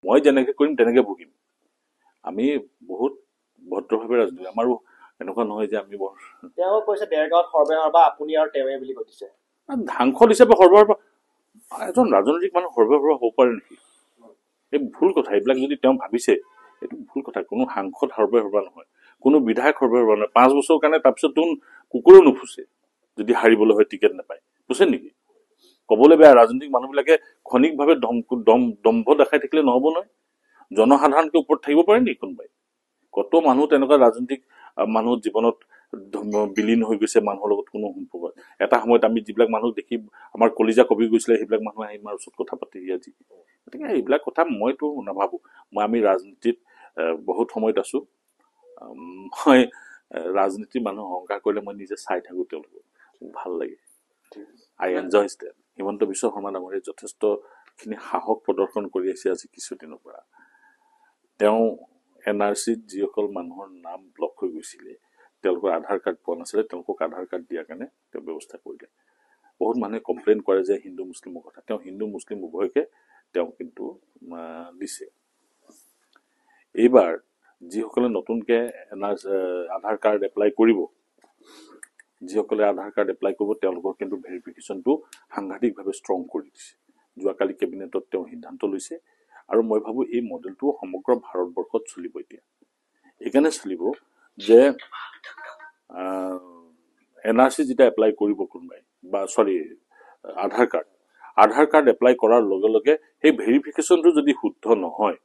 মই যেনেকৈ কৰিম তেনেকৈ ভুগিম আমি বহুত ভদ্ৰভাৱে ৰাজনীতি আমাৰো এনেকুৱা নহয় যে আমি বৰ তেওঁ কৈছে দেৰগাঁৱত সৰ্বসাধাৰণ বা আপুনি আৰু তেওঁৱে বুলি কৈছে ধাংসল হিচাপে সৰ্বসাধাৰণ এজন ৰাজনৈতিক মানুহ সৰ্বসাধাৰণ হ'ব পাৰে নেকি এই ভুল কথা এইবিলাক যদি তেওঁ ভাবিছে এইটো ভুল কথা কোনো সাংসদ সৰ্বসাধাৰণ নহয় কোনো বিধায়ক সৰ্বসাধাৰণ নহয় 5 বছৰৰ কাৰণে তাৰপিছত তোন কুকুৰো নুফুচে যদি হাৰিবলৈ হয় টিকেট নাপায় বুজে নেকি ক'বলৈ বেয়া ৰাজনৈতিক মানুহবিলাকে ক্ষণিকভাৱে দম্ভ দেখাই থাকিলে নহ'ব নহয় জনসাধাৰণকে ওপৰত থাকিব পাৰে নেকি কোনোবাই কত মানুহ তেনেকুৱা ৰাজনৈতিক মানুহ জীৱনত বিলীন হৈ গৈছে মানুহৰ লগত কোনো সম্পৰ্ক এটা সময়ত আমি যিবিলাক মানুহ দেখি আমাৰ কলিজা কবি গৈছিলে সেইবিলাক মানুহ আহি আমাৰ ওচৰত কথা পাতি আজি গতিকে এইবিলাক কথা মইতো নাভাবো আমি ৰাজনীতিত বহুত সময়ত আছো মই ৰাজনীতি মানুহ অহংকাৰ কৰিলে মই নিজে চাই থাকো তেওঁলোকক ভাল লাগে আই এনজয় ষ্টেট হিমন্ত বিশ্ব শৰ্মা ডাঙৰীয়াই যথেষ্টখিনি সাহস প্ৰদৰ্শন কৰি আছে আজি কিছুদিনৰ পৰা তেওঁ এনআৰচিত যিসকল মানুহৰ নাম ব্লক হৈ গৈছিলে তেওঁলোকৰ আধাৰ কাৰ্ড পোৱা নাছিলে তেওঁলোকক আধাৰ কাৰ্ড দিয়াৰ কাৰণে তেওঁ ব্যৱস্থা কৰিলে বহুত মানুহে কমপ্লেইন কৰে যে হিন্দু মুছলিমৰ কথা তেওঁ হিন্দু মুছলিম উভয়কে তেওঁ কিন্তু দিছে এইবাৰ যিসকলে নতুনকৈ আধাৰ কাৰ্ড এপ্লাই কৰিব যিসকলে আধাৰ কাৰ্ড এপ্লাই কৰিব তেওঁলোকৰ কিন্তু ভেৰিফিকেশ্যনটো সাংঘাতিকভাৱে ষ্ট্ৰং কৰি দিছে যোৱাকালি কেবিনেটত তেওঁ সিদ্ধান্ত লৈছে আৰু মই ভাবো এই মডেলটো সমগ্ৰ ভাৰতবৰ্ষত চলিব এতিয়া এইকাৰণে চলিব যে এনআৰচি যেতিয়া এপ্লাই কৰিব কোনোবাই বা আধাৰ কাৰ্ড এপ্লাই কৰাৰ লগে লগে সেই ভেৰিফিকেশ্যনটো যদি শুদ্ধ নহয়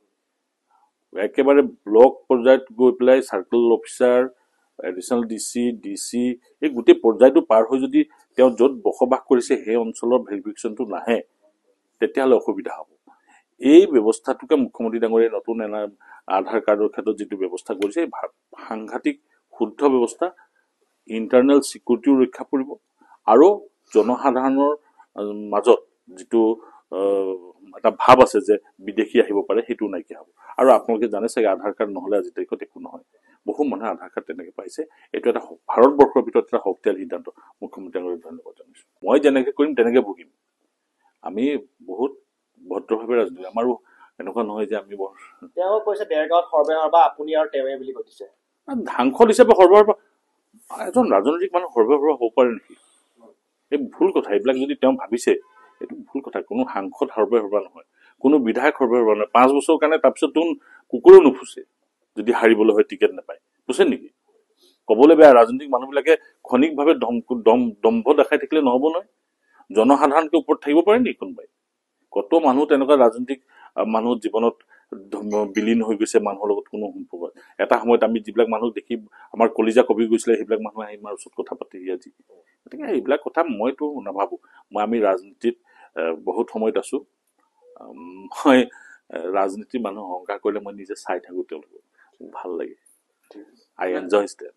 একেবাৰে ব্লক পৰ্যায়ত গৈ পেলাই চাৰ্কেল অফিচাৰ এডিশ্যনেল ডিচি এই গোটেই পৰ্যায়টো পাৰ হৈ যদি তেওঁ য'ত বসবাস কৰিছে সেই অঞ্চলৰ ভেৰিফিকেশ্যনটো নাহে তেতিয়াহ'লে অসুবিধা হ'ব এই ব্যৱস্থাটোকে মুখ্যমন্ত্ৰী ডাঙৰীয়াই নতুন আধাৰ কাৰ্ডৰ ক্ষেত্ৰত যিটো ব্যৱস্থা কৰিছে সাংঘাতিক শুদ্ধ ব্যৱস্থা ইণ্টাৰনেল চিকিউৰিটিও ৰক্ষা কৰিব আৰু জনসাধাৰণৰ মাজত যিটো এটা ভাৱ আছে যে বিদেশী আহিব পাৰে সেইটো নাইকিয়া হ'ব আৰু আপোনালোকে জানে চাগে আধাৰ কাৰ্ড নহ'লে আজি তাৰিখত একো নহয় বহু মানুহে আধাৰ কাৰ্ড তেনেকৈ পাইছে এইটো এটা ভাৰতবৰ্ষৰ ভিতৰত এটা শক্তিশালী সিদ্ধান্ত মুখ্যমন্ত্ৰী ডাঙৰীয়াক ধন্যবাদ জনাইছোঁ মই যেনেকৈ কৰিম তেনেকৈ ভুগিম আমি বহুত ভদ্ৰভাৱে ৰাজনীতি আমাৰো এনেকুৱা নহয় যে আমি বৰ তেওঁ কৈছে দেৰগাঁৱত সৰ্বসাধাৰণ বা আপুনি আৰু তেওঁৱে বুলি কৈছে ধাংসল হিচাপে সৰ্বসাধাৰণ এজন ৰাজনৈতিক মানুহ সৰ্বসাধাৰণ হ'ব পাৰে নেকি এই ভুল কথা এইবিলাক যদি তেওঁ ভাবিছে এইটো ভুল কথা কোনো সাংসদ সৰ্বসাধাৰণ নহয় কোনো বিধায়ক সৰ্বসাধাৰণ নহয় 5 বছৰৰ কাৰণে তাৰপিছত তোন কুকুৰো নুফুচে যদি হাৰিবলৈ হয় টিকেট নাপায় বুজে নেকি ক'বলৈ বেয়া ৰাজনৈতিক মানুহবিলাকে ক্ষণিকভাৱে দম্ভ দেখাই থাকিলে নহ'ব নহয় জনসাধাৰণকে ওপৰত থাকিব পাৰে নেকি কোনোবাই কত মানুহ তেনেকুৱা ৰাজনৈতিক মানুহ জীৱনত বিলীন হৈ গৈছে মানুহৰ লগত কোনো সম্পৰ্ক এটা সময়ত আমি যিবিলাক মানুহ দেখি আমাৰ কলিজা কবি গৈছিলে সেইবিলাক মানুহ আহি আমাৰ ওচৰত কথা পাতি আজি গতিকে এইবিলাক কথা মইতো নাভাবো আমি ৰাজনীতিত বহুত সময়ত আছো মই ৰাজনীতি মানুহ অহংকাৰ কৰিলে মই নিজে চাই থাকো তেওঁলোকক ভাল লাগে আই এনজয় ষ্টেট